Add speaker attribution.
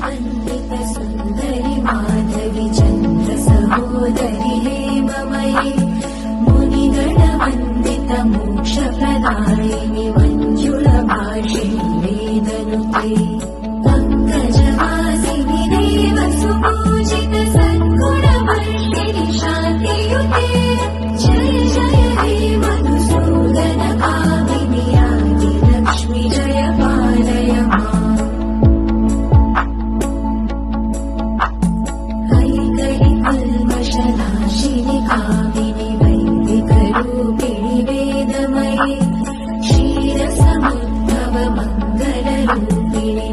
Speaker 1: वन्दित सुन्दरि माधवि चन्द्र सहोदरि हेममयि मुनिगणवन्दित मोक्षप्रदायिनि मञ्जुलभाषिणि वेदनुते पङ्कजवासिनि देव सुपूजित सद्गुणवर्षिणि शान्तियुते जय जय हे मधुसूदन कामिनि आदिलक्ष्मि जय पालय माम् कल्मषनाशिनि कामिनि वैदिकरूपिणि वेदमयि क्षीरसमुद्भव मङ्गलरूपिणि